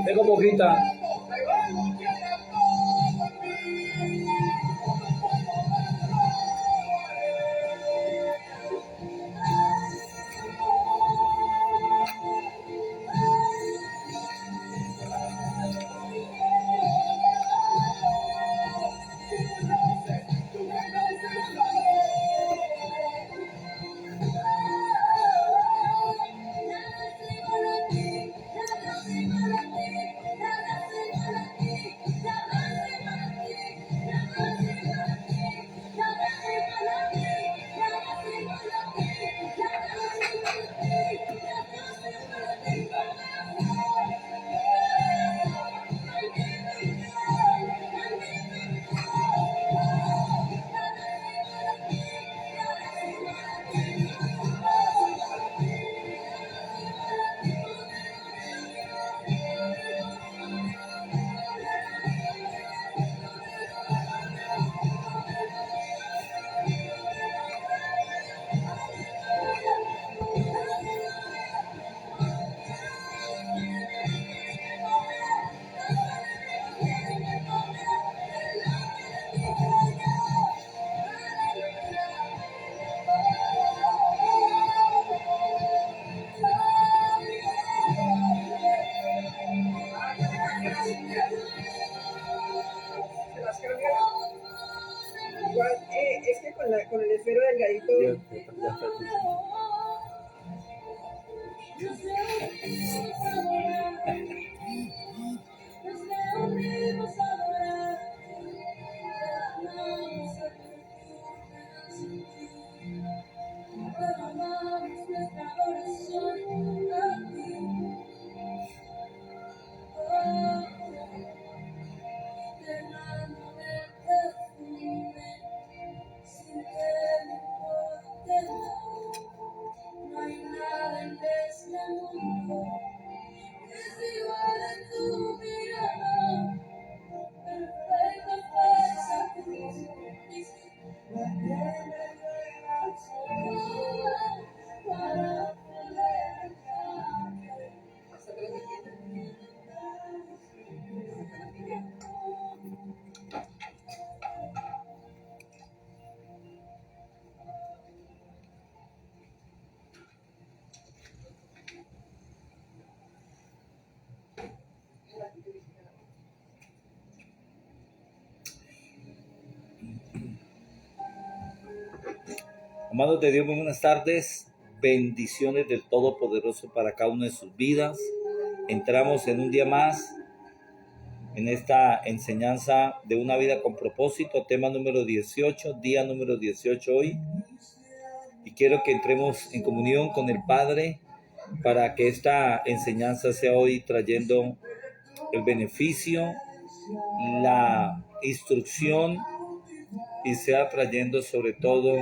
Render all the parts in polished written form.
Tengo poquita. Es que con el esfero delgadito. Amados de Dios, muy buenas tardes. Bendiciones del Todopoderoso para cada una de sus vidas. Entramos en un día más en esta enseñanza de una vida con propósito, tema número 18, día número 18 hoy. Y quiero que entremos en comunión con el Padre para que esta enseñanza sea hoy trayendo el beneficio, la instrucción y sea trayendo sobre todo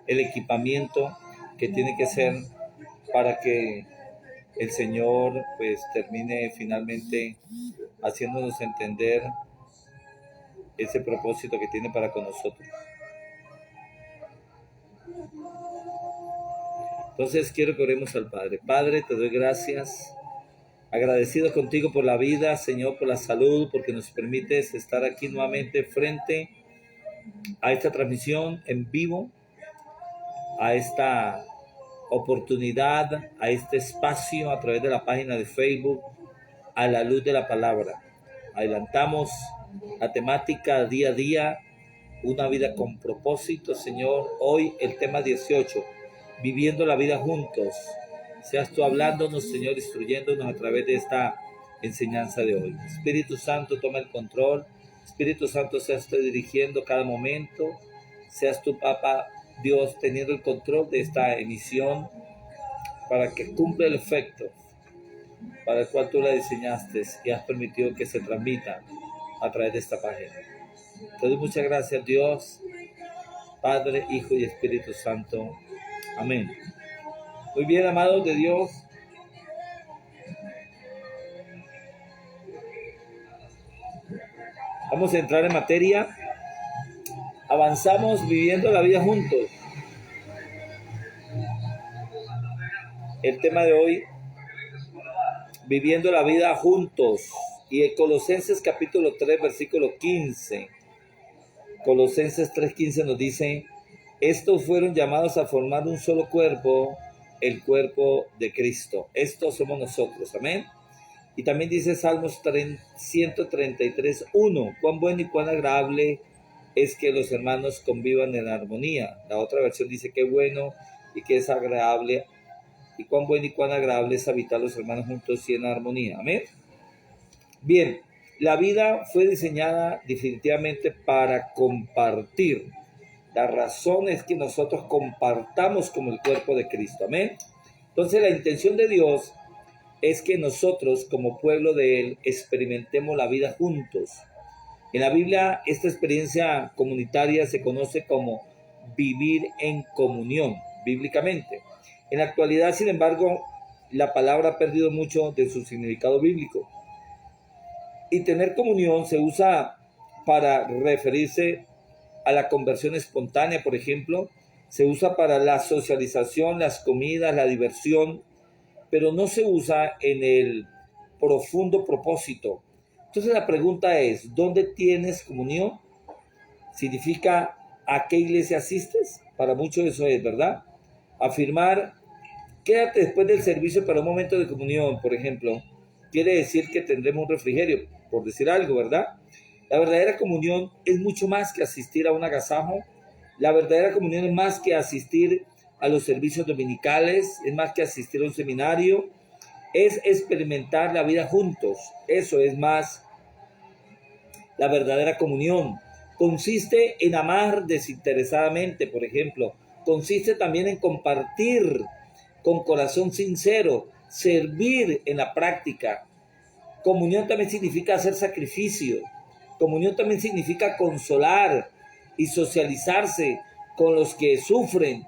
el equipamiento que tiene que ser para que el Señor pues termine finalmente haciéndonos entender ese propósito que tiene para con nosotros. Entonces quiero que oremos al Padre. Padre, te doy gracias, agradecido contigo por la vida, Señor, por la salud, porque nos permites estar aquí nuevamente frente a esta transmisión en vivo, a esta oportunidad, a este espacio a través de la página de Facebook, a la luz de la palabra. Adelantamos la temática día a día, una vida con propósito, Señor. Hoy el tema 18, viviendo la vida juntos. Seas tú hablándonos, Señor, instruyéndonos a través de esta enseñanza de hoy. Espíritu Santo, toma el control. Espíritu Santo, seas tú dirigiendo cada momento. Seas tú, Papa, Dios teniendo el control de esta emisión para que cumpla el efecto para el cual tú la diseñaste y has permitido que se transmita a través de esta página. Te doy muchas gracias, Dios, Padre, Hijo y Espíritu Santo. Amén. Muy bien, amados de Dios. Vamos a entrar en materia. Avanzamos viviendo la vida juntos. El tema de hoy, viviendo la vida juntos. Y en Colosenses capítulo 3, versículo 15. Colosenses 3:15 nos dice: estos fueron llamados a formar un solo cuerpo, el cuerpo de Cristo. Estos somos nosotros, amén. Y también dice Salmos 133:1, cuán bueno y cuán agradable es que los hermanos convivan en armonía. La otra versión dice: qué bueno y qué es agradable, y cuán bueno y cuán agradable es habitar los hermanos juntos y en armonía, amén. Bien, la vida fue diseñada definitivamente para compartir. La razón es que nosotros compartamos como el cuerpo de Cristo, amén. Entonces la intención de Dios es que nosotros como pueblo de Él experimentemos la vida juntos. En la Biblia esta experiencia comunitaria se conoce como vivir en comunión, bíblicamente. En la actualidad, sin embargo, la palabra ha perdido mucho de su significado bíblico. Y tener comunión se usa para referirse a la conversión espontánea, por ejemplo. Se usa para la socialización, las comidas, la diversión, pero no se usa en el profundo propósito. Entonces la pregunta es, ¿dónde tienes comunión? ¿Significa a qué iglesia asistes? Para muchos eso es, ¿verdad? Afirmar, quédate después del servicio para un momento de comunión, por ejemplo, quiere decir que tendremos un refrigerio, por decir algo, ¿verdad? La verdadera comunión es mucho más que asistir a un agasajo. La verdadera comunión es más que asistir a los servicios dominicales, es más que asistir a un seminario, es experimentar la vida juntos. Eso es más la verdadera comunión. Consiste en amar desinteresadamente, por ejemplo. Consiste también en compartir con corazón sincero, servir en la práctica. Comunión también significa hacer sacrificio. Comunión también significa consolar y socializarse con los que sufren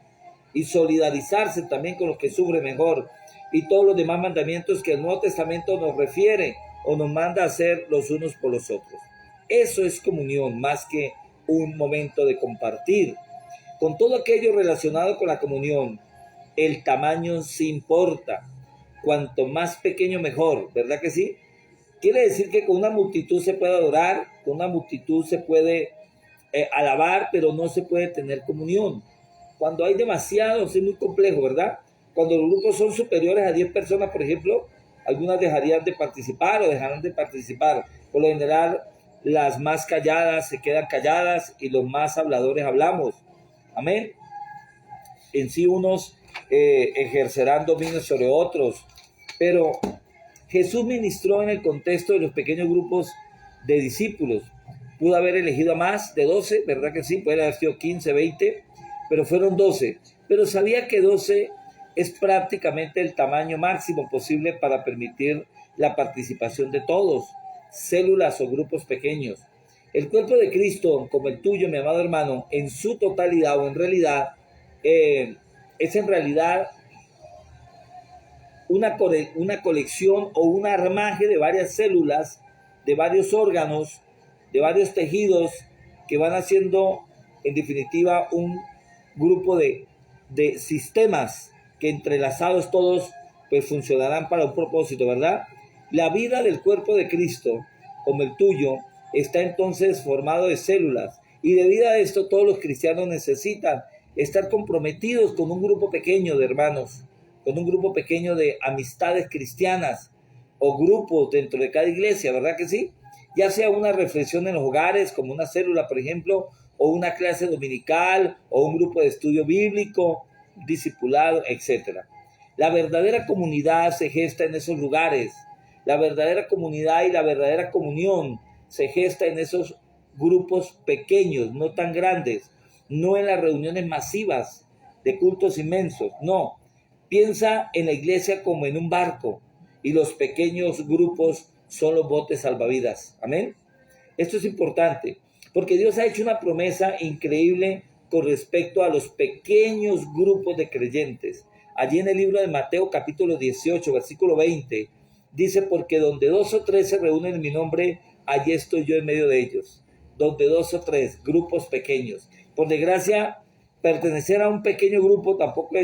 y solidarizarse también con los que sufren mejor. Y todos los demás mandamientos que el Nuevo Testamento nos refiere o nos manda a hacer los unos por los otros. Eso es comunión, más que un momento de compartir. Con todo aquello relacionado con la comunión, el tamaño sí importa. Cuanto más pequeño mejor, ¿verdad que sí? Quiere decir que con una multitud se puede adorar, con una multitud se puede alabar, pero no se puede tener comunión. Cuando hay demasiados es muy complejo, ¿verdad? Cuando los grupos son superiores a 10 personas, por ejemplo, algunas dejarían de participar o dejarán de participar. Por lo general, las más calladas se quedan calladas y los más habladores hablamos. Amén. En sí unos ejercerán dominio sobre otros, pero Jesús ministró en el contexto de los pequeños grupos de discípulos. Pudo haber elegido a más de 12, ¿verdad que sí? Puede haber sido 15, 20, pero fueron 12. Pero sabía que 12 es prácticamente el tamaño máximo posible para permitir la participación de todos, células o grupos pequeños. El cuerpo de Cristo, como el tuyo, mi amado hermano, en su totalidad o en realidad, es en realidad una colección o un armaje de varias células, de varios órganos, de varios tejidos que van haciendo en definitiva un grupo de sistemas que entrelazados todos pues funcionarán para un propósito, ¿verdad? La vida del cuerpo de Cristo, como el tuyo, está entonces formado de células, y debido a esto todos los cristianos necesitan estar comprometidos con un grupo pequeño de hermanos, con un grupo pequeño de amistades cristianas o grupos dentro de cada iglesia, ¿verdad que sí? Ya sea una reflexión en los hogares, como una célula, por ejemplo, o una clase dominical, o un grupo de estudio bíblico, discipulado, etc. La verdadera comunidad se gesta en esos lugares. La verdadera comunidad y la verdadera comunión se gesta en esos grupos pequeños, no tan grandes, no en las reuniones masivas de cultos inmensos, no. Piensa en la iglesia como en un barco y los pequeños grupos son los botes salvavidas. Amén. Esto es importante porque Dios ha hecho una promesa increíble con respecto a los pequeños grupos de creyentes. Allí en el libro de Mateo capítulo 18, versículo 20, dice, porque donde 2 o 3 se reúnen en mi nombre, allí estoy yo en medio de ellos. Donde 2 o 3, grupos pequeños. Por desgracia, pertenecer a un pequeño grupo tampoco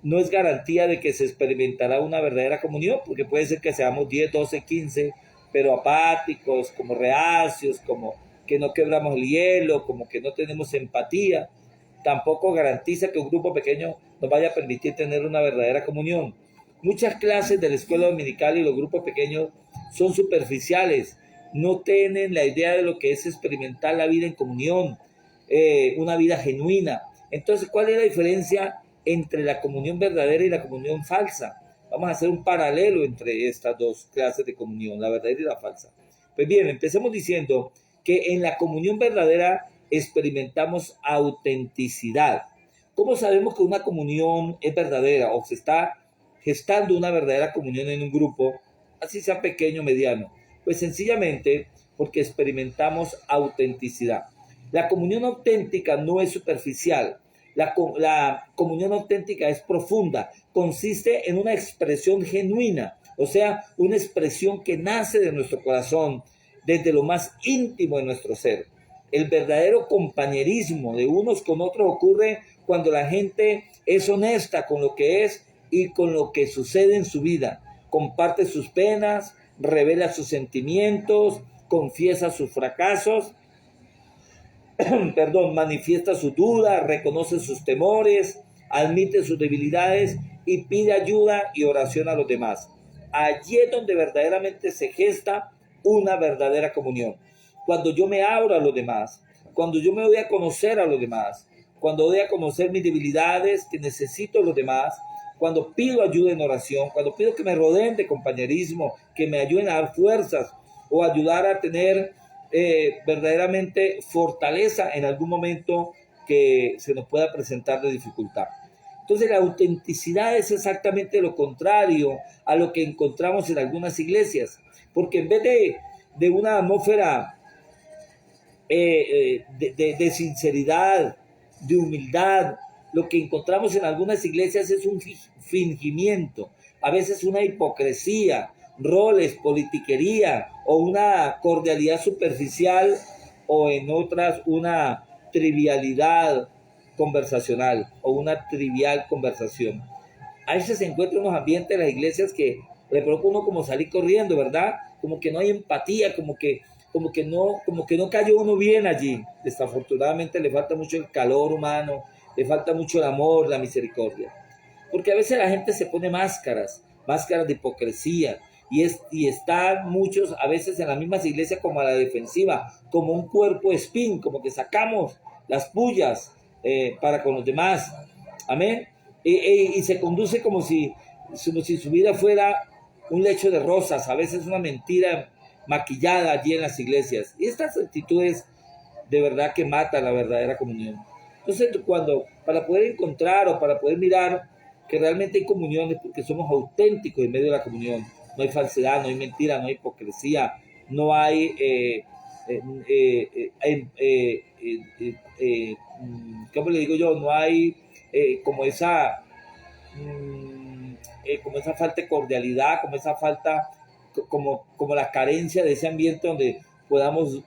no es garantía de que se experimentará una verdadera comunión, porque puede ser que seamos 10, 12, 15, pero apáticos, como reacios, como que no quebramos el hielo, como que no tenemos empatía. Tampoco garantiza que un grupo pequeño nos vaya a permitir tener una verdadera comunión. Muchas clases de la escuela dominical y los grupos pequeños son superficiales, no tienen la idea de lo que es experimentar la vida en comunión, una vida genuina. Entonces, ¿cuál es la diferencia entre la comunión verdadera y la comunión falsa? Vamos a hacer un paralelo entre estas dos clases de comunión, la verdadera y la falsa. Pues bien, empecemos diciendo que en la comunión verdadera experimentamos autenticidad. ¿Cómo sabemos que una comunión es verdadera o se está gestando una verdadera comunión en un grupo, así sea pequeño o mediano? Pues sencillamente porque experimentamos autenticidad. La comunión auténtica no es superficial. La comunión auténtica es profunda, consiste en una expresión genuina, o sea, una expresión que nace de nuestro corazón, desde lo más íntimo de nuestro ser. El verdadero compañerismo de unos con otros ocurre cuando la gente es honesta con lo que es y con lo que sucede en su vida. Comparte sus penas, revela sus sentimientos, confiesa sus fracasos, manifiesta sus dudas, reconoce sus temores, admite sus debilidades y pide ayuda y oración a los demás. Allí es donde verdaderamente se gesta una verdadera comunión. Cuando yo me abro a los demás, cuando yo me doy a conocer a los demás, cuando doy a conocer mis debilidades que necesito a los demás, cuando pido ayuda en oración, cuando pido que me rodeen de compañerismo, que me ayuden a dar fuerzas o ayudar a tener verdaderamente fortaleza en algún momento que se nos pueda presentar de dificultad. Entonces la autenticidad es exactamente lo contrario a lo que encontramos en algunas iglesias, porque en vez de una atmósfera de sinceridad, de humildad, lo que encontramos en algunas iglesias es un fingimiento, a veces una hipocresía, roles, politiquería o una cordialidad superficial, o en otras una trivialidad conversacional o una trivial conversación. A veces se encuentran unos ambientes en las iglesias que le provoca uno como salir corriendo, ¿verdad? Como que no hay empatía, como que no cayó uno bien allí. Desafortunadamente le falta mucho el calor humano, le falta mucho el amor, la misericordia. Porque a veces la gente se pone máscaras de hipocresía, y están muchos a veces en las mismas iglesias como a la defensiva, como un cuerpo espín, como que sacamos las pullas para con los demás. Amén. Y se conduce como si su vida fuera un lecho de rosas, a veces una mentira maquillada allí en las iglesias. Y estas actitudes de verdad que matan la verdadera comunión. Entonces, para poder encontrar o para poder mirar que realmente hay comunión, es porque somos auténticos en medio de la comunión. No hay falsedad, no hay mentira, no hay hipocresía, no hay ¿cómo le digo yo? No hay como esa falta de cordialidad, como esa falta, como la carencia de ese ambiente donde podemos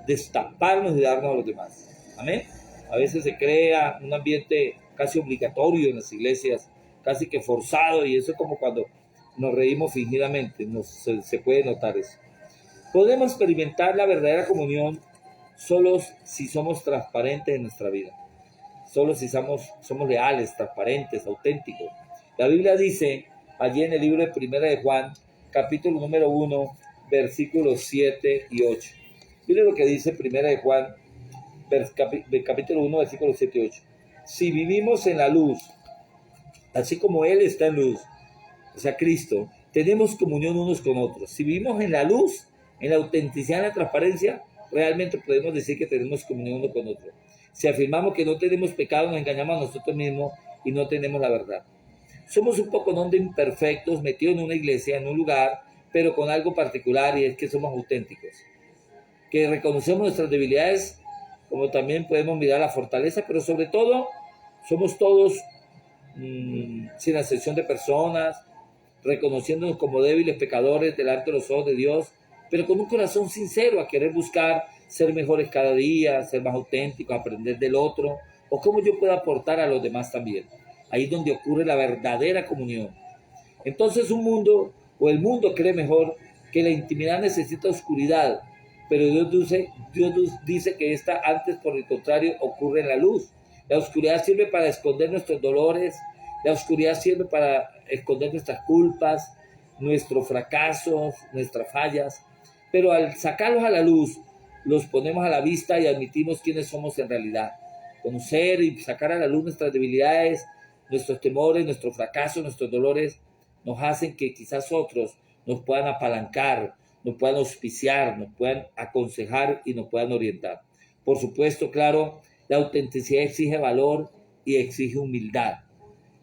destaparnos y darnos a los demás. Amén. A veces se crea un ambiente casi obligatorio en las iglesias, casi que forzado, y eso es como cuando nos reímos fingidamente, se puede notar eso. Podemos experimentar la verdadera comunión solo si somos transparentes en nuestra vida, solo si somos leales, transparentes, auténticos. La Biblia dice allí en el libro de Primera de Juan, capítulo número 1, versículos 7 y 8. Mire lo que dice Primera de Juan, capítulo 1, versículos 7 y 8. Si vivimos en la luz, así como Él está en luz, o sea, Cristo, tenemos comunión unos con otros. Si vivimos en la luz, en la autenticidad, en la transparencia, realmente podemos decir que tenemos comunión uno con otro. Si afirmamos que no tenemos pecado, nos engañamos a nosotros mismos y no tenemos la verdad. Somos un poco de imperfectos metidos en una iglesia, en un lugar, pero con algo particular, y es que somos auténticos. Que reconocemos nuestras debilidades, como también podemos mirar la fortaleza, pero sobre todo somos todos, sin excepción de personas, reconociéndonos como débiles pecadores delante de los ojos de Dios, pero con un corazón sincero a querer buscar ser mejores cada día, ser más auténticos, aprender del otro, o cómo yo puedo aportar a los demás también. Ahí es donde ocurre la verdadera comunión. Entonces el mundo cree mejor que la intimidad necesita oscuridad, pero Dios dice que esta antes, por el contrario, ocurre en la luz. La oscuridad sirve para esconder nuestros dolores, la oscuridad sirve para esconder nuestras culpas, nuestros fracasos, nuestras fallas, pero al sacarlos a la luz, los ponemos a la vista y admitimos quiénes somos en realidad. Conocer y sacar a la luz nuestras debilidades, nuestros temores, nuestros fracasos, nuestros dolores, nos hacen que quizás otros nos puedan apalancar, nos puedan auspiciar, nos puedan aconsejar y nos puedan orientar. Por supuesto, claro, la autenticidad exige valor y exige humildad.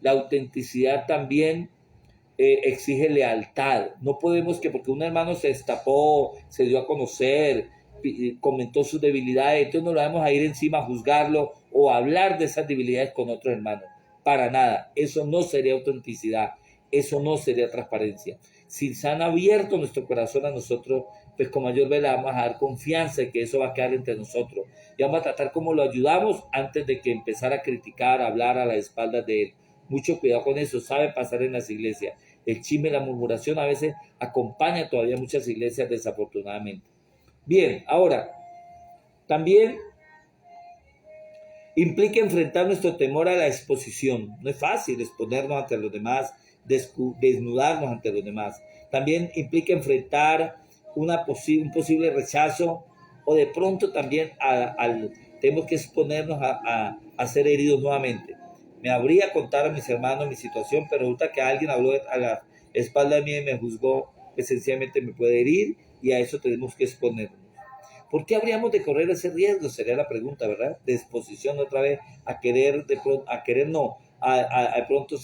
La autenticidad también exige lealtad. No podemos que porque un hermano se destapó, se dio a conocer, comentó sus debilidades, entonces no lo vamos a ir encima a juzgarlo o a hablar de esas debilidades con otro hermano. Para nada. Eso no sería autenticidad. Eso no sería transparencia. Si se han abierto nuestro corazón a nosotros, pues con mayor vela vamos a dar confianza en que eso va a quedar entre nosotros. Y vamos a tratar como lo ayudamos antes de que empezar a criticar, a hablar a las espaldas de él. Mucho cuidado con eso, sabe pasar en las iglesias. El chisme, la murmuración a veces acompaña todavía muchas iglesias desafortunadamente. Bien, ahora, también implica enfrentar nuestro temor a la exposición. No es fácil exponernos ante los demás, desnudarnos ante los demás. También implica enfrentar un posible rechazo o de pronto también tenemos que exponernos a ser heridos nuevamente. Me habría contar a mis hermanos mi situación, pero resulta que alguien habló a la espalda de mí y me juzgó, que sencillamente me puede herir y a eso tenemos que exponernos. ¿Por qué habríamos de correr ese riesgo? Sería la pregunta, ¿verdad? De exposición otra vez a querer, de pronto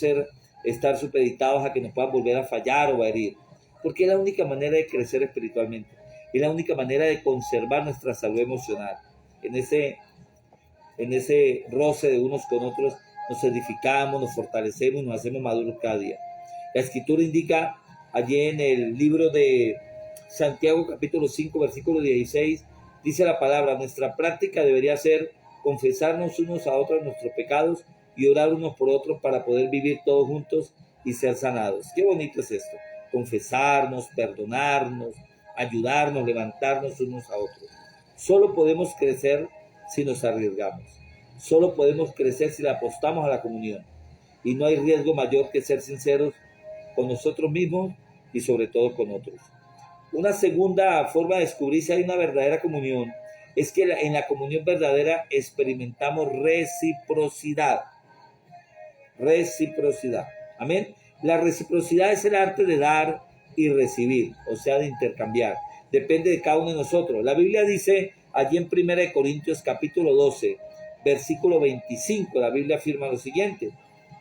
estar supeditados a que nos puedan volver a fallar o a herir. Porque es la única manera de crecer espiritualmente. Es la única manera de conservar nuestra salud emocional. En ese roce de unos con otros nos edificamos, nos fortalecemos y nos hacemos maduros cada día. La escritura indica allí en el libro de Santiago capítulo 5 versículo 16, dice la palabra: nuestra práctica debería ser confesarnos unos a otros nuestros pecados y orar unos por otros para poder vivir todos juntos y ser sanados. Qué bonito es esto, confesarnos, perdonarnos, ayudarnos, levantarnos unos a otros. Solo podemos crecer si nos arriesgamos. Solo podemos crecer si le apostamos a la comunión. Y no hay riesgo mayor que ser sinceros con nosotros mismos y sobre todo con otros. Una segunda forma de descubrir si hay una verdadera comunión es que en la comunión verdadera experimentamos reciprocidad. Reciprocidad. Amén. La reciprocidad es el arte de dar y recibir, o sea, de intercambiar. Depende de cada uno de nosotros. La Biblia dice allí en 1 Corintios capítulo 12, versículo 25, la Biblia afirma lo siguiente: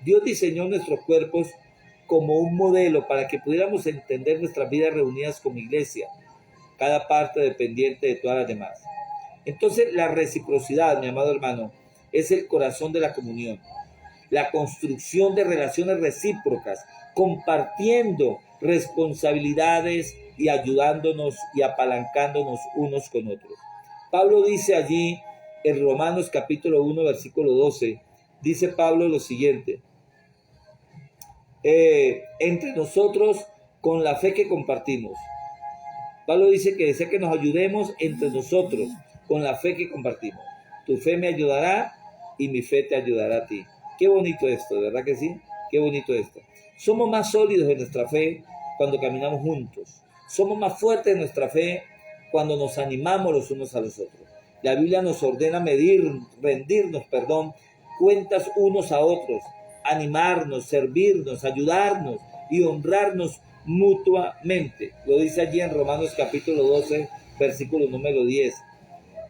Dios diseñó nuestros cuerpos como un modelo para que pudiéramos entender nuestras vidas reunidas como iglesia, cada parte dependiente de todas las demás. Entonces, la reciprocidad, mi amado hermano, es el corazón de la comunión. La construcción de relaciones recíprocas, compartiendo responsabilidades y ayudándonos y apalancándonos unos con otros. Pablo dice allí en Romanos capítulo 1, versículo 12, dice Pablo lo siguiente: entre nosotros con la fe que compartimos. Pablo dice que desea que nos ayudemos entre nosotros con la fe que compartimos. Tu fe me ayudará y mi fe te ayudará a ti. Qué bonito esto, ¿verdad que sí? Qué bonito esto. Somos más sólidos en nuestra fe cuando caminamos juntos. Somos más fuertes en nuestra fe cuando nos animamos los unos a los otros. La Biblia nos ordena rendirnos cuentas unos a otros, animarnos, servirnos, ayudarnos y honrarnos mutuamente. Lo dice allí en Romanos capítulo 12, versículo número 10.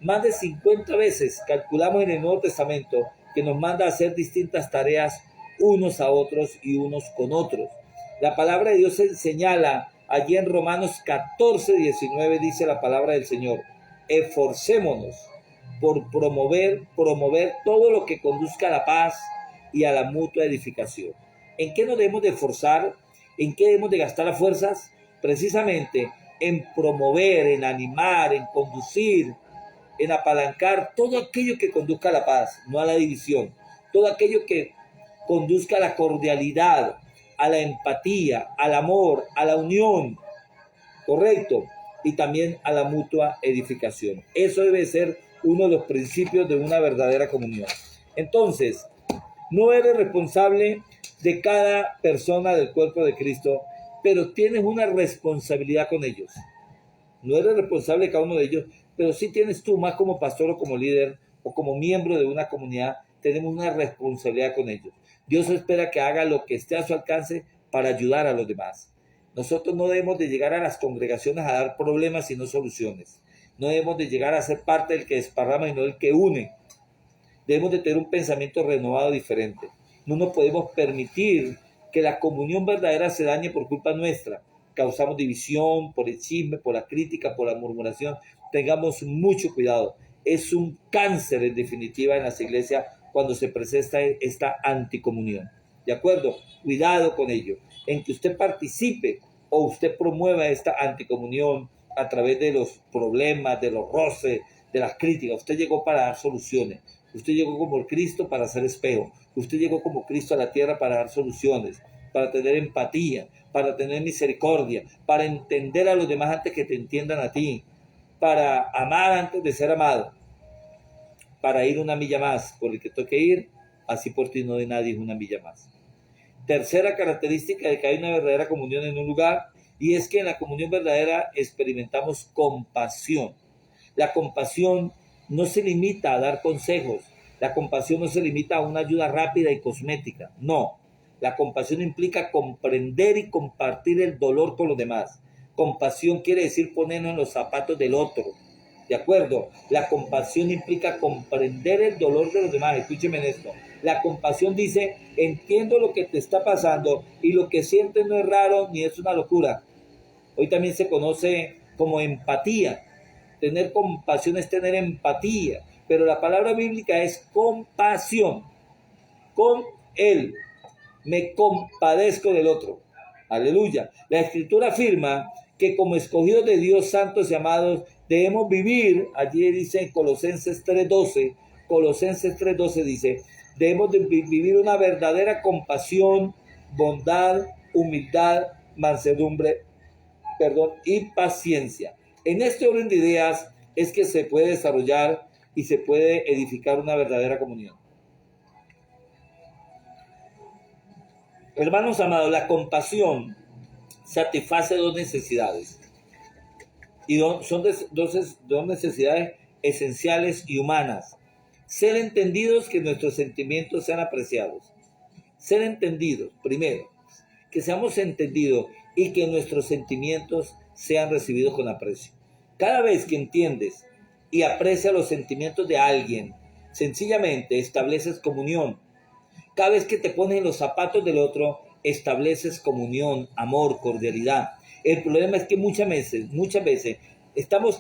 más de 50 veces calculamos en el Nuevo Testamento que nos manda a hacer distintas tareas unos a otros y unos con otros. La palabra de Dios se señala allí en Romanos 14:19, dice la palabra del Señor: esforcémonos por promover todo lo que conduzca a la paz y a la mutua edificación. ¿En qué nos debemos de esforzar? ¿En qué debemos de gastar las fuerzas? Precisamente en promover, en animar, en conducir, en apalancar todo aquello que conduzca a la paz, no a la división. Todo aquello que conduzca a la cordialidad, a la empatía, al amor, a la unión, correcto, y también a la mutua edificación. Eso debe ser uno de los principios de una verdadera comunión. Entonces, no eres responsable de cada persona del cuerpo de Cristo, pero tienes una responsabilidad con ellos. No eres responsable de cada uno de ellos, pero sí tienes tú, más como pastor o como líder o como miembro de una comunidad, tenemos una responsabilidad con ellos. Dios espera que haga lo que esté a su alcance para ayudar a los demás. Nosotros no debemos de llegar a las congregaciones a dar problemas sino soluciones. No debemos de llegar a ser parte del que desparrama y no del que une. Debemos de tener un pensamiento renovado diferente. No nos podemos permitir que la comunión verdadera se dañe por culpa nuestra. Causamos división por el chisme, por la crítica, por la murmuración. Tengamos mucho cuidado. Es un cáncer en definitiva en las iglesias cuando se presenta esta anticomunión. ¿De acuerdo? Cuidado con ello. En que usted participe o usted promueva esta anticomunión a través de los problemas, de los roces, de las críticas. Usted llegó para dar soluciones. Usted llegó como Cristo para ser espejo. Usted llegó como Cristo a la tierra para dar soluciones, para tener empatía, para tener misericordia, para entender a los demás antes que te entiendan a ti, para amar antes de ser amado, para ir una milla más por el que toque ir, así por ti no de nadie es una milla más. Tercera característica de que hay una verdadera comunión en un lugar, y es que en la comunión verdadera experimentamos compasión. La compasión no se limita a dar consejos, la compasión no se limita a una ayuda rápida y cosmética, no. La compasión implica comprender y compartir el dolor con los demás. Compasión quiere decir ponernos en los zapatos del otro, ¿de acuerdo? La compasión implica comprender el dolor de los demás. Escúcheme en esto. La compasión dice: entiendo lo que te está pasando y lo que sientes no es raro ni es una locura. Hoy también se conoce como empatía. Tener compasión es tener empatía, pero la palabra bíblica es compasión. Con él me compadezco del otro. Aleluya. La escritura afirma que como escogidos de Dios, santos y amados, debemos vivir, allí dice en Colosenses 3:12 dice, debemos de vivir una verdadera compasión, bondad, humildad, mansedumbre, y paciencia. En este orden de ideas es que se puede desarrollar y se puede edificar una verdadera comunión. Hermanos amados, la compasión satisface dos necesidades. Y son dos necesidades esenciales y humanas. Ser entendidos, que nuestros sentimientos sean apreciados. Ser entendidos, primero, que seamos entendidos y que nuestros sentimientos sean recibidos con aprecio. Cada vez que entiendes y aprecias los sentimientos de alguien, sencillamente estableces comunión. Cada vez que te pones en los zapatos del otro, estableces comunión, amor, cordialidad. El problema es que muchas veces estamos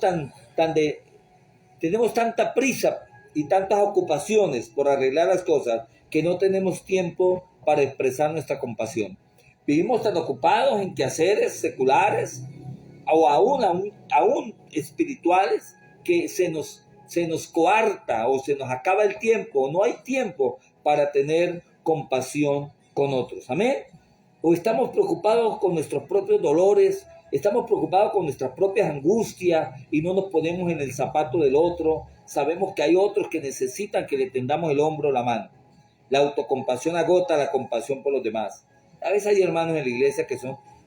tenemos tanta prisa y tantas ocupaciones por arreglar las cosas que no tenemos tiempo para expresar nuestra compasión. Vivimos tan ocupados en quehaceres seculares o aún espirituales que se nos coarta o se nos acaba el tiempo. No hay tiempo para tener compasión con otros. Amén. O estamos preocupados con nuestros propios dolores, estamos preocupados con nuestras propias angustias y no nos ponemos en el zapato del otro. Sabemos que hay otros que necesitan que le tendamos el hombro o la mano. La autocompasión agota la compasión por los demás. A veces hay hermanos en la iglesia que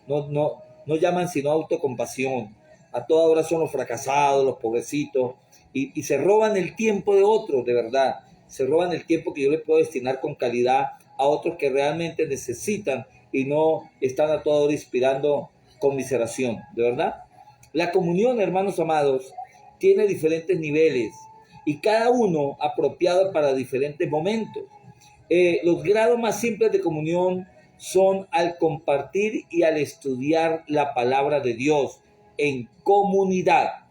no llaman sino autocompasión. A toda hora son los fracasados, los pobrecitos, y se roban el tiempo de otros, de verdad. Se roban el tiempo que yo les puedo destinar con calidad a otros que realmente necesitan y no están a toda hora inspirando conmiseración, de verdad. La comunión, hermanos amados, tiene diferentes niveles y cada uno apropiado para diferentes momentos. Los grados más simples de comunión son al compartir y al estudiar la palabra de Dios en comunidad.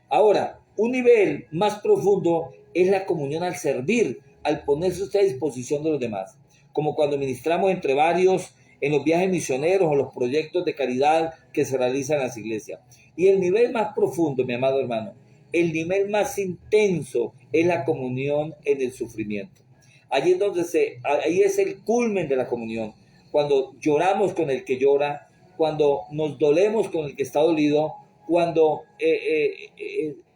Ahora, un nivel más profundo es la comunión al servir, al ponerse usted a disposición de los demás, como cuando ministramos entre varios en los viajes misioneros o los proyectos de caridad que se realizan en las iglesias. Y el nivel más profundo, mi amado hermano, el nivel más intenso es la comunión en el sufrimiento. Allí ahí es el culmen de la comunión, cuando lloramos con el que llora, cuando nos dolemos con el que está dolido, cuando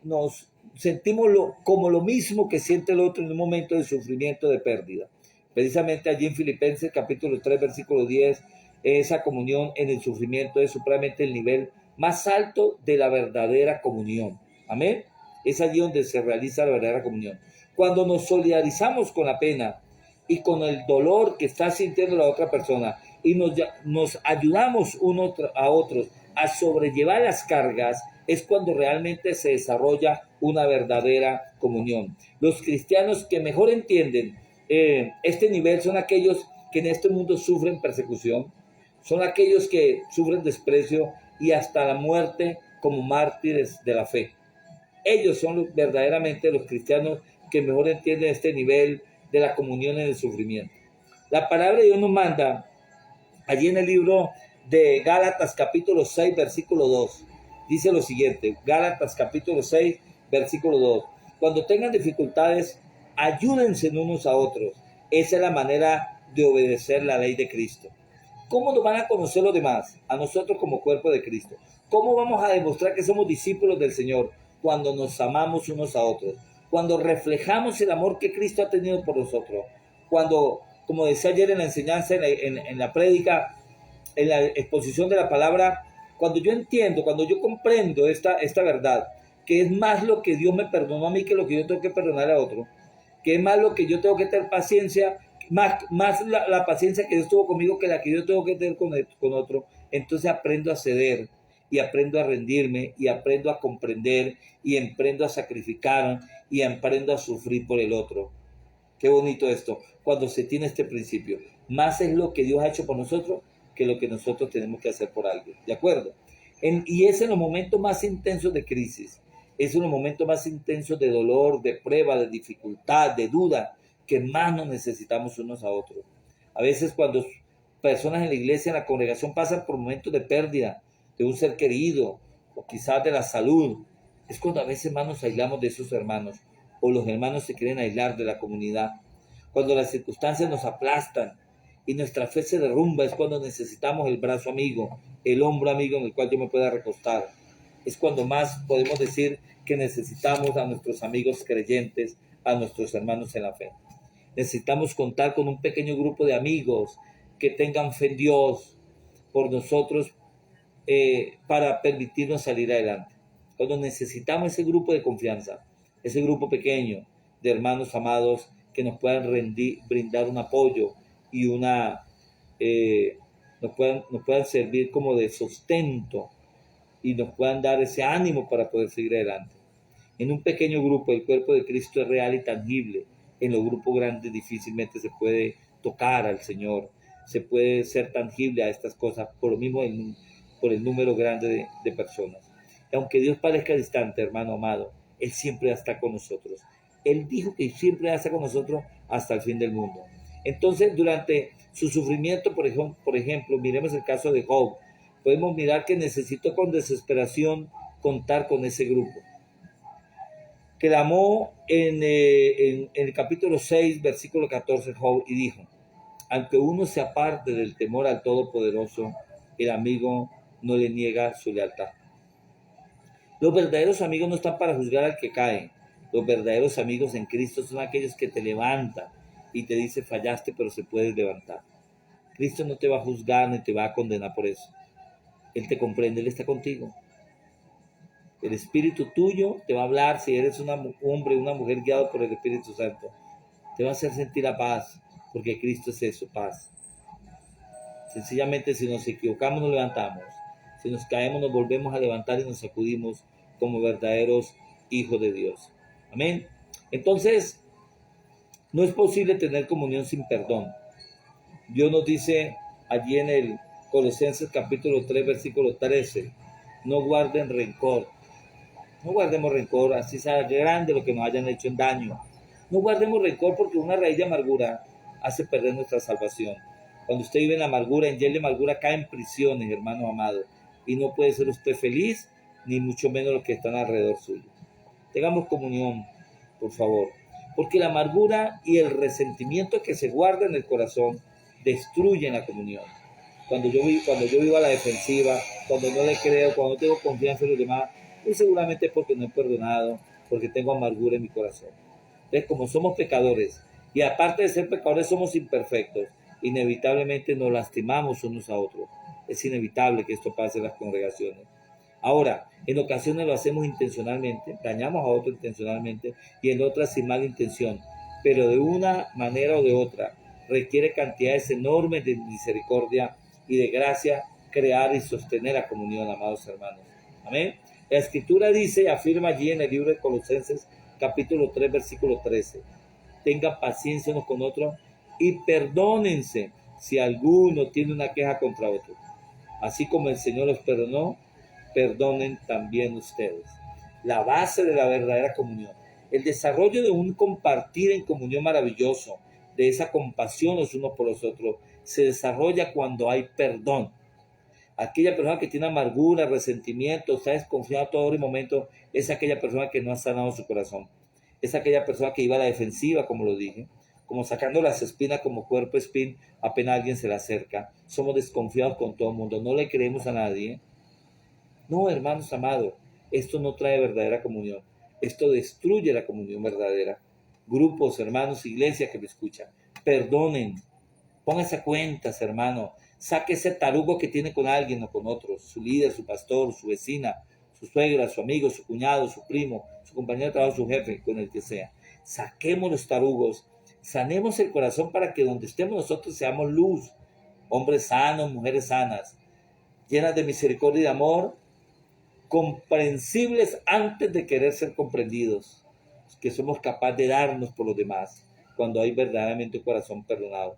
nos sentimos como lo mismo que siente el otro en un momento de sufrimiento, de pérdida. Precisamente allí en Filipenses capítulo 3, versículo 10, esa comunión en el sufrimiento es supremamente el nivel más alto de la verdadera comunión. Amén. Es allí donde se realiza la verdadera comunión. Cuando nos solidarizamos con la pena y con el dolor que está sintiendo la otra persona y nos ayudamos unos a otros a sobrellevar las cargas, es cuando realmente se desarrolla una verdadera comunión. Los cristianos que mejor entienden este nivel son aquellos que en este mundo sufren persecución, son aquellos que sufren desprecio y hasta la muerte como mártires de la fe. Ellos son verdaderamente los cristianos que mejor entienden este nivel de la comunión en el sufrimiento. La palabra de Dios nos manda allí en el libro de Gálatas capítulo 6 versículo 2. Dice lo siguiente, Gálatas capítulo 6 versículo 2. Cuando tengan dificultades, ayúdense unos a otros. Esa es la manera de obedecer la ley de Cristo. ¿Cómo nos van a conocer los demás? A nosotros como cuerpo de Cristo. ¿Cómo vamos a demostrar que somos discípulos del Señor? Cuando nos amamos unos a otros. Cuando reflejamos el amor que Cristo ha tenido por nosotros. Cuando, como decía ayer en la enseñanza, en la prédica, en la exposición de la palabra, cuando yo entiendo, cuando yo comprendo esta verdad, que es más lo que Dios me perdonó a mí que lo que yo tengo que perdonar a otro, que es más lo que yo tengo que tener paciencia, más la paciencia que Dios tuvo conmigo que la que yo tengo que tener con otro, entonces aprendo a ceder y aprendo a rendirme y aprendo a comprender y aprendo a sacrificar y aprendo a sufrir por el otro. Qué bonito esto, cuando se tiene este principio. Más es lo que Dios ha hecho por nosotros que lo que nosotros tenemos que hacer por alguien. ¿De acuerdo? Y es en los momentos más intensos de crisis, es en los momentos más intensos de dolor, de prueba, de dificultad, de duda, que más nos necesitamos unos a otros. A veces cuando personas en la iglesia, en la congregación, pasan por momentos de pérdida de un ser querido o quizás de la salud, es cuando a veces más nos aislamos de esos hermanos o los hermanos se quieren aislar de la comunidad. Cuando las circunstancias nos aplastan y nuestra fe se derrumba, es cuando necesitamos el brazo amigo, el hombro amigo en el cual yo me pueda recostar. Es cuando más podemos decir que necesitamos a nuestros amigos creyentes, a nuestros hermanos en la fe. Necesitamos contar con un pequeño grupo de amigos que tengan fe en Dios por nosotros para permitirnos salir adelante. Cuando necesitamos ese grupo de confianza, ese grupo pequeño de hermanos amados que nos puedan brindar un apoyo y nos puedan servir como de sustento y nos puedan dar ese ánimo para poder seguir adelante. En un pequeño grupo el cuerpo de Cristo es real y tangible. En los grupos grandes difícilmente se puede tocar al Señor, se puede ser tangible a estas cosas por lo mismo por el número grande de personas. Y aunque Dios parezca distante, hermano amado, Él siempre está con nosotros. Él dijo que siempre está con nosotros hasta el fin del mundo. Entonces, durante su sufrimiento, por ejemplo, miremos el caso de Job. Podemos mirar que necesitó con desesperación contar con ese grupo. Clamó en el capítulo 6, versículo 14, Job, y dijo: aunque uno se aparte del temor al Todopoderoso, el amigo no le niega su lealtad. Los verdaderos amigos no están para juzgar al que cae. Los verdaderos amigos en Cristo son aquellos que te levantan y te dicen: fallaste, pero se puedes levantar. Cristo no te va a juzgar ni te va a condenar por eso. Él te comprende, Él está contigo. El Espíritu tuyo te va a hablar, si eres un hombre o una mujer guiado por el Espíritu Santo. Te va a hacer sentir la paz, porque Cristo es eso, paz. Sencillamente, si nos equivocamos, nos levantamos. Si nos caemos, nos volvemos a levantar y nos sacudimos como verdaderos hijo de Dios. Amén. Entonces, no es posible tener comunión sin perdón. Dios nos dice allí en el Colosenses capítulo 3, versículo 13, no guarden rencor. No guardemos rencor, así sea grande lo que nos hayan hecho en daño. No guardemos rencor porque una raíz de amargura hace perder nuestra salvación. Cuando usted vive en amargura, en hiel de amargura, cae en prisiones, hermano amado. Y no puede ser usted feliz, ni mucho menos los que están alrededor suyo. Tengamos comunión, por favor. Porque la amargura y el resentimiento que se guarda en el corazón destruyen la comunión. Cuando yo vivo a la defensiva, cuando no le creo, cuando no tengo confianza en los demás, pues seguramente es porque no he perdonado, porque tengo amargura en mi corazón. Entonces, como somos pecadores, y aparte de ser pecadores somos imperfectos, inevitablemente nos lastimamos unos a otros. Es inevitable que esto pase en las congregaciones. Ahora, en ocasiones lo hacemos intencionalmente, dañamos a otro intencionalmente, y en otras sin mala intención, pero de una manera o de otra requiere cantidades enormes de misericordia y de gracia crear y sostener la comunión, amados hermanos. Amén. La Escritura dice y afirma allí en el libro de Colosenses, capítulo 3, versículo 13. Tengan paciencia unos con otros y perdónense si alguno tiene una queja contra otro. Así como el Señor los perdonó, perdonen también ustedes. La base de la verdadera comunión. El desarrollo de un compartir en comunión maravilloso, de esa compasión los unos por los otros, se desarrolla cuando hay perdón. Aquella persona que tiene amargura, resentimiento, está desconfiado todo el momento, es aquella persona que no ha sanado su corazón. Es aquella persona que iba a la defensiva, como lo dije, como sacando las espinas como cuerpo espín, apenas alguien se le acerca. Somos desconfiados con todo el mundo, no le creemos a nadie. No, hermanos amados, esto no trae verdadera comunión. Esto destruye la comunión verdadera. Grupos, hermanos, iglesias que me escuchan, perdonen, pónganse cuentas, hermano. Saque ese tarugo que tiene con alguien o con otro, su líder, su pastor, su vecina, su suegra, su amigo, su cuñado, su primo, su compañero de trabajo, su jefe, con el que sea. Saquemos los tarugos, sanemos el corazón para que donde estemos nosotros seamos luz, hombres sanos, mujeres sanas, llenas de misericordia y de amor, comprensibles antes de querer ser comprendidos, que somos capaces de darnos por los demás cuando hay verdaderamente un corazón perdonado.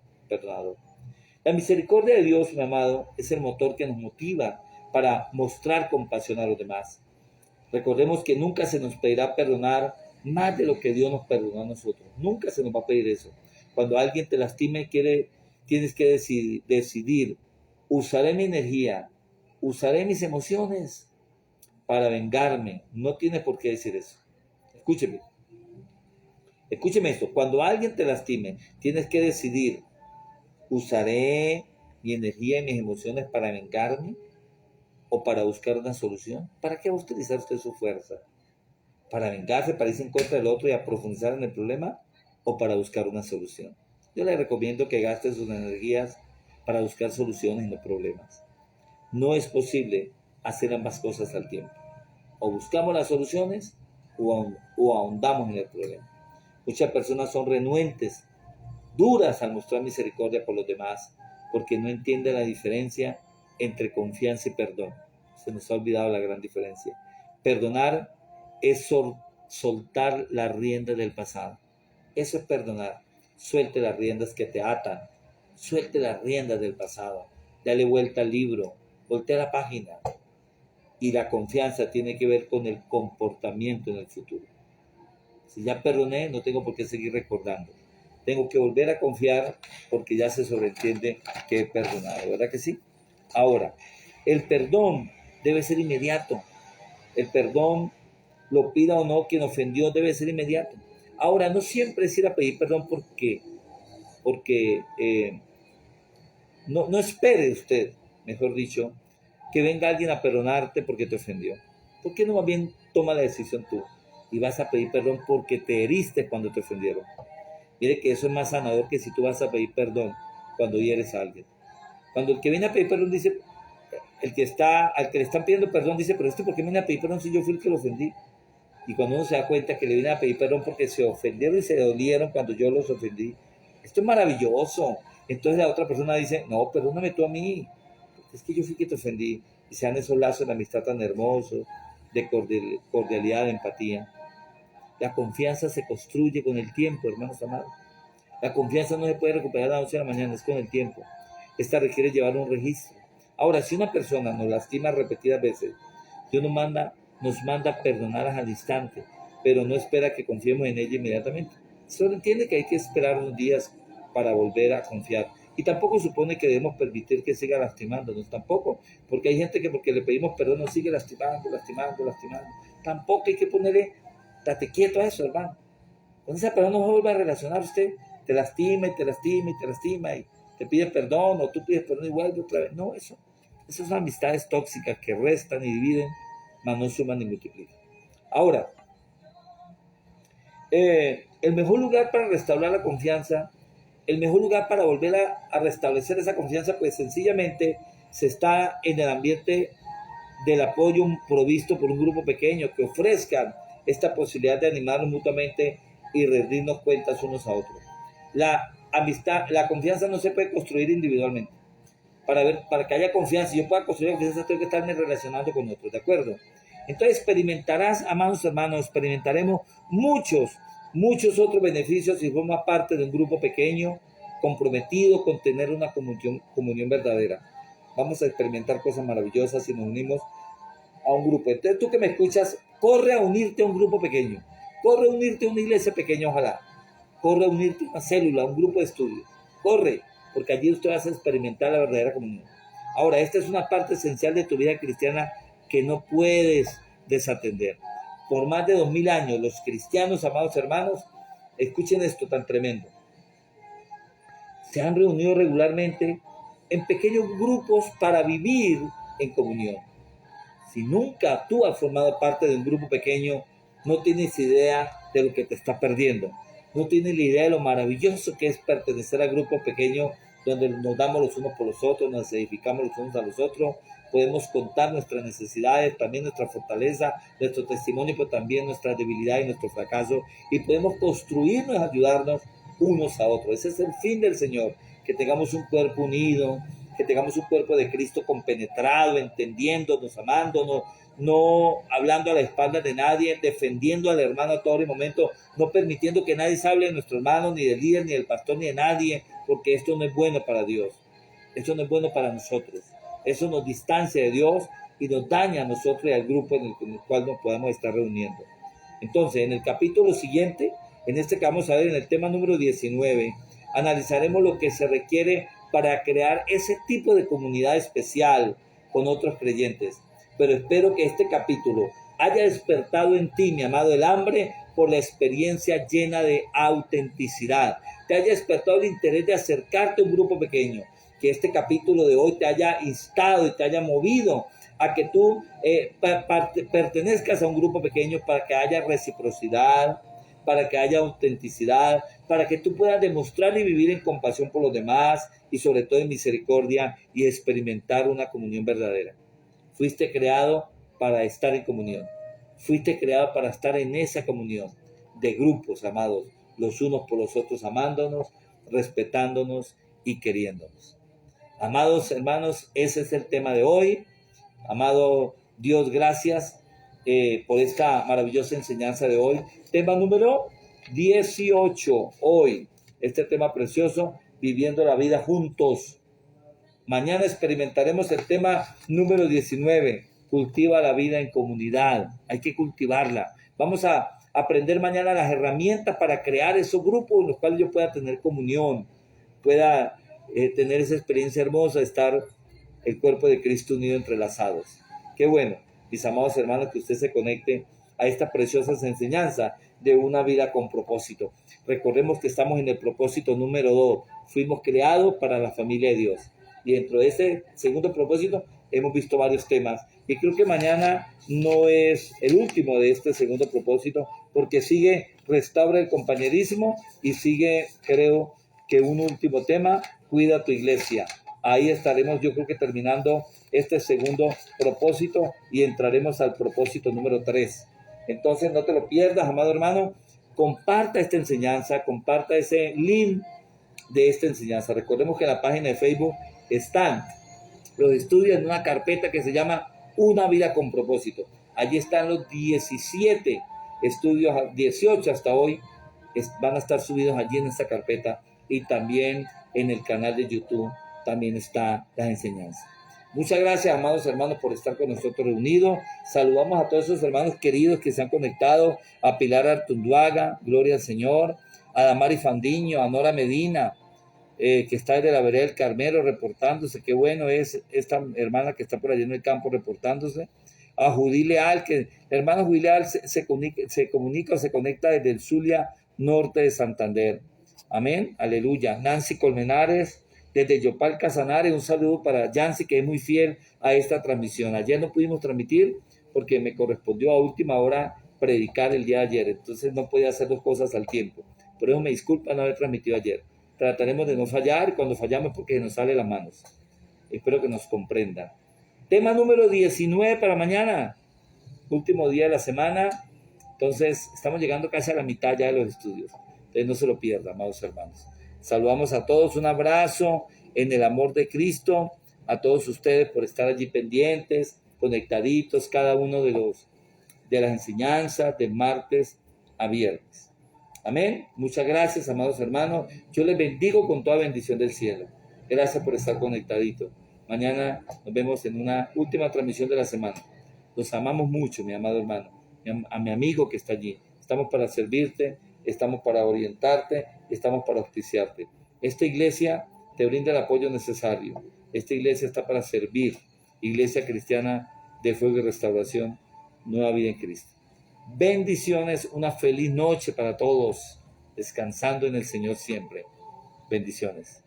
La misericordia de Dios, mi amado, es el motor que nos motiva para mostrar compasión a los demás. Recordemos que nunca se nos pedirá perdonar más de lo que Dios nos perdonó a nosotros. Nunca se nos va a pedir eso. Cuando alguien te lastime, tienes que decidir, usaré mi energía, usaré mis emociones para vengarme. No tienes por qué decir eso. Escúcheme esto. Cuando alguien te lastime, tienes que decidir, ¿usaré mi energía y mis emociones para vengarme o para buscar una solución? ¿Para qué va a utilizar usted su fuerza? ¿Para vengarse, para irse en contra del otro y a profundizar en el problema o para buscar una solución? Yo le recomiendo que gaste sus energías para buscar soluciones y no problemas. No es posible hacer ambas cosas al tiempo. O buscamos las soluciones o ahondamos en el problema. Muchas personas son renuentes, duras al mostrar misericordia por los demás, porque no entienden la diferencia entre confianza y perdón. Se nos ha olvidado la gran diferencia. Perdonar es soltar las riendas del pasado. Eso es perdonar. Suelte las riendas que te atan. Suelte las riendas del pasado. Dale vuelta al libro. Voltea la página. Y la confianza tiene que ver con el comportamiento en el futuro. Si ya perdoné, no tengo por qué seguir recordando. Tengo que volver a confiar porque ya se sobreentiende que he perdonado, ¿verdad que sí? Ahora, el perdón debe ser inmediato. El perdón, lo pida o no quien ofendió, debe ser inmediato. Ahora, no siempre es ir a pedir perdón porque no espere usted, mejor dicho, que venga alguien a perdonarte porque te ofendió. ¿Por qué no más bien toma la decisión tú y vas a pedir perdón porque te heriste cuando te ofendieron? Mire que eso es más sanador que si tú vas a pedir perdón cuando hieres a alguien. Cuando el que viene a pedir perdón dice, al que le están pidiendo perdón dice, pero ¿por qué viene a pedir perdón si yo fui el que lo ofendí? Y cuando uno se da cuenta que le viene a pedir perdón porque se ofendieron y se dolieron cuando yo los ofendí, esto es maravilloso. Entonces la otra persona dice, no, perdóname tú a mí, porque es que yo fui que te ofendí. Y se dan esos lazos de amistad tan hermosos, de cordialidad, de empatía. La confianza se construye con el tiempo, hermanos amados. La confianza no se puede recuperar a las 11 de la mañana, es con el tiempo. Esta requiere llevar un registro. Ahora, si una persona nos lastima repetidas veces, Dios nos manda a perdonarlas al instante, pero no espera que confiemos en ella inmediatamente. Solo entiende que hay que esperar unos días para volver a confiar. Y tampoco supone que debemos permitir que siga lastimándonos, tampoco, porque hay gente que porque le pedimos perdón nos sigue lastimando. Tampoco hay que ponerle, date quieto a eso, hermano. Con esa persona no se vuelve a relacionar usted, te lastima y te pide perdón, o tú pides perdón y vuelve otra vez. No, esas son amistades tóxicas que restan y dividen, mas no suman ni multiplican. Ahora, el mejor lugar para restaurar la confianza, el mejor lugar para volver a restablecer esa confianza, pues sencillamente se está en el ambiente del apoyo provisto por un grupo pequeño que ofrezcan esta posibilidad de animarnos mutuamente y rendirnos cuentas unos a otros. La amistad, la confianza no se puede construir individualmente. Para que haya confianza, yo pueda construir confianza, tengo que estarme relacionando con otros, ¿de acuerdo? Entonces experimentarás, amados hermanos, experimentaremos muchos otros beneficios si formas parte de un grupo pequeño, comprometido con tener una comunión verdadera. Vamos a experimentar cosas maravillosas si nos unimos a un grupo. Entonces tú que me escuchas, corre a unirte a un grupo pequeño, corre a unirte a una iglesia pequeña, ojalá, corre a unirte a una célula, a un grupo de estudio, corre, porque allí usted va a experimentar la verdadera comunión. Ahora, esta es una parte esencial de tu vida cristiana que no puedes desatender. Por más de 2000 años, los cristianos, amados hermanos, escuchen esto tan tremendo, se han reunido regularmente en pequeños grupos para vivir en comunión. Si nunca tú has formado parte de un grupo pequeño, no tienes idea de lo que te estás perdiendo. No tienes la idea de lo maravilloso que es pertenecer a grupos pequeños donde nos damos los unos por los otros, nos edificamos los unos a los otros, podemos contar nuestras necesidades, también nuestra fortaleza, nuestro testimonio, pero también nuestra debilidad y nuestro fracaso, y podemos construirnos y ayudarnos unos a otros. Ese es el fin del Señor, que tengamos un cuerpo unido, que tengamos un cuerpo de Cristo compenetrado, entendiéndonos, amándonos, no hablando a la espalda de nadie, defendiendo al hermano a todo el momento, no permitiendo que nadie se hable de nuestro hermano, ni del líder, ni del pastor, ni de nadie, porque esto no es bueno para Dios, esto no es bueno para nosotros, eso nos distancia de Dios y nos daña a nosotros y al grupo en el cual nos podamos estar reuniendo. Entonces, en el capítulo siguiente, en este que vamos a ver, en el tema número 19, analizaremos lo que se requiere para crear ese tipo de comunidad especial con otros creyentes. Pero espero que este capítulo haya despertado en ti, mi amado, el hambre por la experiencia llena de autenticidad. Te haya despertado el interés de acercarte a un grupo pequeño. Que este capítulo de hoy te haya instado y te haya movido a que tú pertenezcas a un grupo pequeño para que haya reciprocidad, para que haya autenticidad, para que tú puedas demostrar y vivir en compasión por los demás y sobre todo en misericordia y experimentar una comunión verdadera. Fuiste creado para estar en comunión. Fuiste creado para estar en esa comunión de grupos, amados, los unos por los otros, amándonos, respetándonos y queriéndonos. Amados hermanos, ese es el tema de hoy. Amado Dios, gracias por esta maravillosa enseñanza de hoy. Tema número 18, hoy, este tema precioso, viviendo la vida juntos. Mañana experimentaremos el tema número 19, cultiva la vida en comunidad. Hay que cultivarla. Vamos a aprender mañana las herramientas para crear esos grupos en los cuales yo pueda tener comunión, pueda tener esa experiencia hermosa de estar el cuerpo de Cristo unido, entrelazados. Qué bueno, mis amados hermanos, que usted se conecte a esta preciosa enseñanza de una vida con propósito. Recordemos que estamos en el propósito número 2. Fuimos creados para la familia de Dios. Y dentro de ese segundo propósito hemos visto varios temas. Y creo que mañana no es el último de este segundo propósito, porque sigue restaura el compañerismo y sigue, creo que un último tema, cuida tu iglesia. Ahí estaremos, yo creo que terminando este segundo propósito y entraremos al propósito número 3. Entonces no te lo pierdas, amado hermano. Comparta esta enseñanza, comparta ese link de esta enseñanza. Recordemos que en la página de Facebook están los estudios en una carpeta que se llama Una vida con propósito. Allí están los 17 estudios 18 hasta hoy van a estar subidos allí en esta carpeta, y también en el canal de YouTube también está las enseñanzas. Muchas gracias, amados hermanos, por estar con nosotros reunidos. Saludamos a todos esos hermanos queridos que se han conectado, a Pilar Artunduaga, gloria al Señor, a Damari Fandiño, a Nora Medina, que está desde la vereda del Carmelo reportándose. Qué bueno es esta hermana que está por allí en el campo reportándose. A Judí Leal, que la hermana Judí Leal se conecta desde el Zulia norte de Santander. Amén, aleluya. Nancy Colmenares, desde Yopal Casanare, un saludo para Yancy, que es muy fiel a esta transmisión. Ayer no pudimos transmitir porque me correspondió a última hora predicar el día de ayer, entonces no podía hacer dos cosas al tiempo. Por eso me disculpa no haber transmitido ayer. Trataremos de no fallar, y cuando fallamos porque se nos sale las manos. Espero que nos comprendan. Tema número 19 para mañana, último día de la semana. Entonces, estamos llegando casi a la mitad ya de los estudios. Entonces, no se lo pierdan, amados hermanos. Saludamos a todos, un abrazo en el amor de Cristo, a todos ustedes por estar allí pendientes, conectaditos, cada uno de las enseñanzas de martes a viernes. Amén. Muchas gracias, amados hermanos. Yo les bendigo con toda bendición del cielo. Gracias por estar conectaditos. Mañana nos vemos en una última transmisión de la semana. Los amamos mucho, mi amado hermano, a mi amigo que está allí. Estamos para servirte, estamos para orientarte, estamos para auspiciarte. Esta iglesia te brinda el apoyo necesario. Esta iglesia está para servir. Iglesia Cristiana de Fuego y Restauración, Nueva Vida en Cristo. Bendiciones, una feliz noche para todos, descansando en el Señor siempre. Bendiciones.